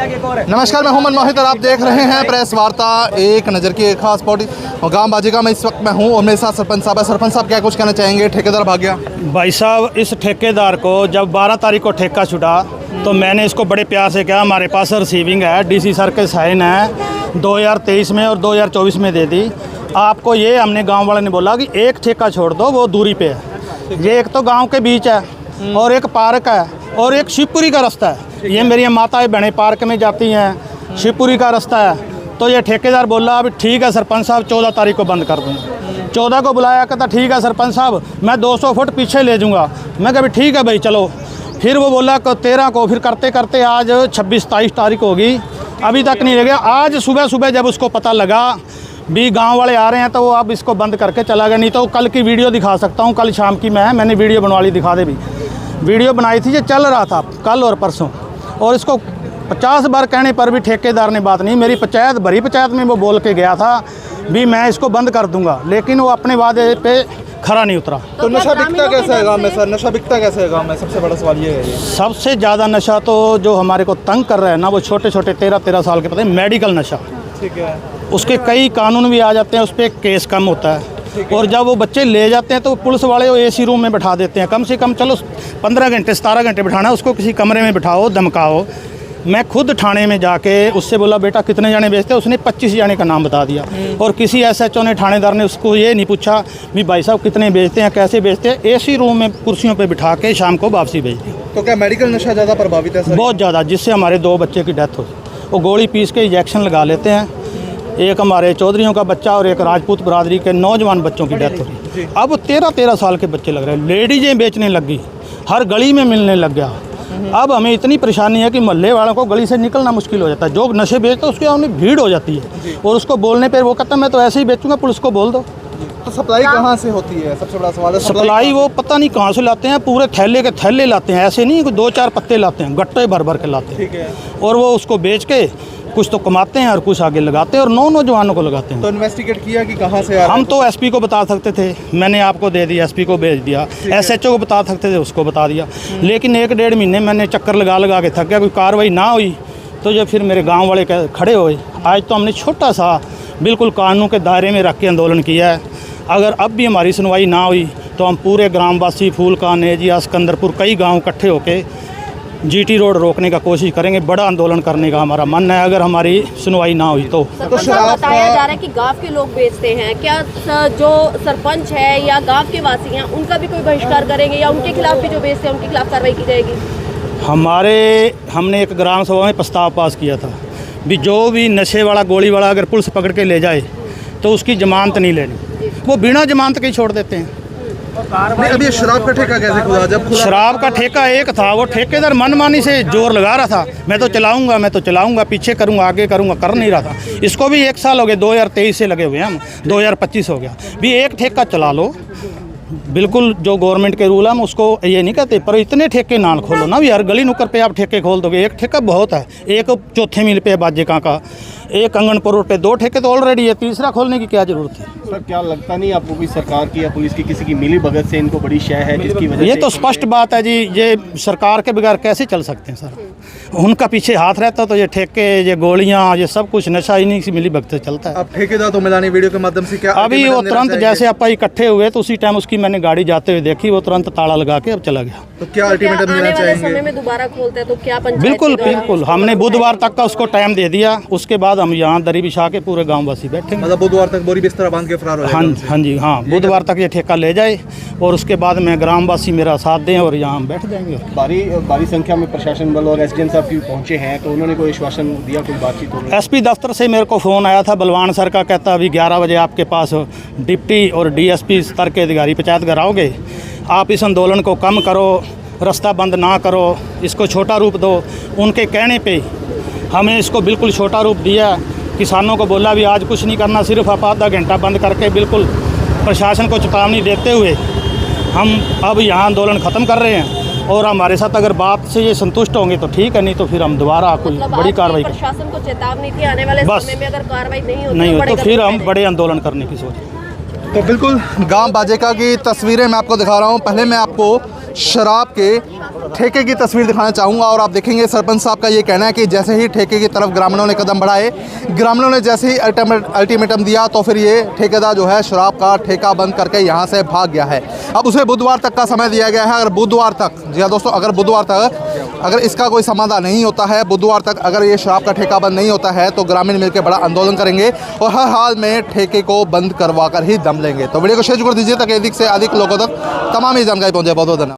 नमस्कार, मैं मोहम्मद मोहित और आप देख रहे हैं प्रेस वार्ता एक नज़र की एक खास पॉटी और गांव बाजिका में इस वक्त मैं हूं और मेरे साथ सरपंच साहब है। सरपंच साहब क्या कुछ कहना चाहेंगे? ठेकेदार भाग गया। भाई साहब, इस ठेकेदार को जब 12 तारीख को ठेका छुटा तो मैंने इसको बड़े प्यार से कहा हमारे पास रिसीविंग है, डीसी सर के साइन है 2023 में और 2024 में दे दी। आपको ये हमने गाँव वाले ने बोला कि एक ठेका छोड़ दो, वो दूरी पे है। ये एक तो गाँव के बीच है और एक पार्क है और एक शिवपुरी का रास्ता है। ये मेरी माताएं बहनें पार्क में जाती हैं, शिवपुरी का रास्ता है। तो ये ठेकेदार बोला अभी ठीक है सरपंच साहब 14 तारीख को बंद कर दूँ। 14 को बुलाया, कहता ठीक है सरपंच साहब मैं 200 फुट पीछे ले जाऊँगा। मैं कहा ठीक है भाई चलो। फिर वो बोला 13 को, फिर करते करते आज 26-27 तारीख होगी, अभी तक नहीं ले गया। आज सुबह सुबह जब उसको पता लगा भी गांव वाले आ रहे हैं तो वो अब इसको बंद करके चला गया। नहीं तो कल की वीडियो दिखा सकता हूँ, कल शाम की मैंने वीडियो बनवा ली, दिखा दे भी। वीडियो बनाई थी, ये चल रहा था कल और परसों, और इसको 50 बार कहने पर भी ठेकेदार ने बात नहीं। मेरी पंचायत भरी पंचायत में वो बोल के गया था भी मैं इसको बंद कर दूंगा, लेकिन वो अपने वादे पे खरा नहीं उतरा। तो नशा बिकता कैसे है गाँव में सर? नशा बिकता कैसे है गाँव में? सबसे बड़ा सवाल ये है। सबसे ज़्यादा नशा तो जो हमारे को तंग कर रहा है ना, वो छोटे छोटे 13-13 साल के पता है मेडिकल नशा। ठीक है। उसके कई कानून भी आ जाते हैं, उस पर केस कम होता है। और जब वो बच्चे ले जाते हैं तो पुलिस वाले वो एसी रूम में बैठा देते हैं। कम से कम चलो 15 घंटे 17 घंटे बैठाना, उसको किसी कमरे में बिठाओ, धमकाओ। मैं खुद थाने में जाके उससे बोला बेटा कितने जाने बेचते हैं, उसने 25 जाने का नाम बता दिया। और किसी SHO ने, थानेदार ने उसको ये नहीं पूछा भी भाई साहब कितने बेचते हैं, कैसे बेचते हैं। एसी रूम में कुर्सियों पे बिठा के शाम को वापसी भेज दी। तो क्या मेडिकल नशा ज़्यादा प्रभावित है सर? बहुत ज़्यादा, जिससे हमारे 2 बच्चे की डेथ हो। वो गोली पीस के इंजेक्शन लगा लेते हैं। एक हमारे चौधरियों का बच्चा और एक राजपूत बरादरी के नौजवान बच्चों की डेथ हो रही। अब 13-13 साल के बच्चे लग रहे हैं। लेडीजें बेचने लग गई, हर गली में मिलने लग गया। अब हमें इतनी परेशानी है कि मोहल्ले वालों को गली से निकलना मुश्किल हो जाता है। जो नशे बेचते हैं उसके सामने भीड़ हो जाती है और उसको बोलने पर वो कहता है मैं तो ऐसे ही बेचूंगा, पुलिस को बोल दो। तो सप्लाई कहाँ से होती है? सबसे बड़ा सवाल है सप्लाई वो पता नहीं कहाँ से लाते हैं, पूरे थैले के थैले लाते हैं। ऐसे नहीं 2-4 पत्ते लाते हैं, गट्टे भर भर के लाते हैं। ठीक है। और वो उसको बेच के कुछ तो कमाते हैं और कुछ आगे लगाते हैं और नौजवानों को लगाते हैं। तो इन्वेस्टिगेट किया कि कहाँ से आ रहा है? हम तो SP को बता सकते थे, मैंने आपको दे दिया, SP को भेज दिया। SHO को बता सकते थे, उसको बता दिया। लेकिन 1-1.5 महीने मैंने चक्कर लगा के थक गया, कोई कार्रवाई ना हुई। तो जब फिर मेरे गांव वाले खड़े हुए, आज तो हमने छोटा सा बिल्कुल कानून के दायरे में रख के आंदोलन किया है। अगर अब भी हमारी सुनवाई ना हुई तो हम पूरे ग्रामवासी फूलका, नेजिया, सिकंदरपुर कई गाँव इकट्ठे होकर GT रोड रोकने का कोशिश करेंगे। बड़ा आंदोलन करने का हमारा मन है अगर हमारी सुनवाई ना हुई तो। बताया जा रहा है कि गांव के लोग बेचते हैं, क्या जो सरपंच है या गांव के वासी हैं उनका भी कोई बहिष्कार करेंगे या उनके खिलाफ भी जो बेचते हैं उनके खिलाफ कार्रवाई की जाएगी? हमने एक ग्राम सभा में प्रस्ताव पास किया था भी जो भी नशे वाला, गोली वाला अगर पुलिस पकड़ के ले जाए तो उसकी जमानत नहीं लेनी, वो बिना जमानत के ही छोड़ देते हैं। अभी शराब का ठेका कैसे खुला? जब शराब का ठेका एक था, वो ठेकेदार मनमानी से जोर लगा रहा था, मैं तो चलाऊंगा, पीछे करूंगा, आगे करूंगा, कर नहीं रहा था। इसको भी 1 साल हो गया, 2023 से लगे हुए हैं हम, 2025 हो गया। भी एक ठेका चला लो, बिल्कुल जो गवर्नमेंट के रूल है हम उसको ये नहीं कहते, पर इतने ठेके ना खोलो ना भी हर गली नुक्कड़ पे आप ठेके खोल दोगे। एक ठेका बहुत है, एक चौथे मील पे बाजिका का, एक अंगनपुर रोड पे 2 ठेके तो ऑलरेडी है, तीसरा खोलने की क्या जरूरत है? सर क्या लगता नहीं आपको कि सरकार की या पुलिस की किसी की मिली भगत से इनको बड़ी शय है जिसकी वजह ये तो स्पष्ट बात है जी। ये सरकार के बगैर कैसे चल सकते हैं सर? उनका पीछे हाथ रहता तो ये ठेके, ये गोलियां, ये सब कुछ नशा इन्हीं की मिली भगत से चलता है। अब ठेकेदार तो मिलानी वीडियो के माध्यम से क्या अभी वो तुरंत जैसे आप इकट्ठे हुए तो उसी टाइम उसकी मैंने गाड़ी जाते हुए देखी, वो तुरंत ताला लगा के अब चला गया। तो क्या अल्टीमेटम देना चाहेंगे? समय में दोबारा खोलते हैं तो क्या पंचायत? बिल्कुल हमने बुधवार तक का उसको टाइम दे दिया, उसके बाद हम यहाँ दरी बिछा के पूरे गाँव वासी बैठे। मतलब बुधवार तक बोरी बिस्तर बांध के फरार हो जाएगा? हाँ जी, हाँ बुधवार तक ये ठेका ले जाए और उसके बाद में ग्रामवासी मेरा साथ दें और यहाँ हम बैठ जाएंगे। भारी संख्या में प्रशासन बल और SDM साहब भी पहुँचे हैं, तो उन्होंने कोई आश्वासन दिया, कोई बातचीत? SP दफ्तर से मेरे को फ़ोन आया था बलवान सर का, कहता अभी 11 बजे आपके पास डिप्टी और DSP स्तर के अधिकारी पंचायत घर आओगे, आप इस आंदोलन को कम करो, रास्ता बंद ना करो, इसको छोटा रूप दो। उनके कहने पे हमें इसको बिल्कुल छोटा रूप दिया। किसानों को बोला भी आज कुछ नहीं करना, सिर्फ आप आधा घंटा बंद करके बिल्कुल प्रशासन को चेतावनी देते हुए हम अब यहाँ आंदोलन ख़त्म कर रहे हैं। और हमारे साथ अगर बात से ये संतुष्ट होंगे तो ठीक है, नहीं तो फिर हम दोबारा कोई बड़ी कार्रवाई करें। प्रशासन को चेतावनी थी आने वाले समय में अगर कार्रवाई नहीं होती तो फिर हम बड़े आंदोलन करने की सोच। तो बिल्कुल गांव बाजिका की तस्वीरें मैं आपको दिखा रहा हूं। पहले मैं आपको शराब के ठेके की तस्वीर दिखाना चाहूँगा और आप देखेंगे सरपंच साहब का ये कहना है कि जैसे ही ठेके की तरफ ग्रामीणों ने कदम बढ़ाए, ग्रामीणों ने जैसे ही अल्टीमेटम दिया तो फिर ये ठेकेदार जो है शराब का ठेका बंद करके यहाँ से भाग गया है। अब उसे बुधवार तक का समय दिया गया है। अगर बुधवार तक, जी हाँ दोस्तों, अगर बुधवार तक अगर इसका कोई समाधान नहीं होता है, बुधवार तक अगर ये शराब का ठेका बंद नहीं होता है तो ग्रामीण मिलकर बड़ा आंदोलन करेंगे और हर हाल में ठेके को बंद करवा कर ही दम लेंगे। तो वीडियो को शेयर कर दीजिए ताकि अधिक से अधिक लोगों तक तमाम ही जानकारी पहुँचे। बहुत बहुत धन्यवाद।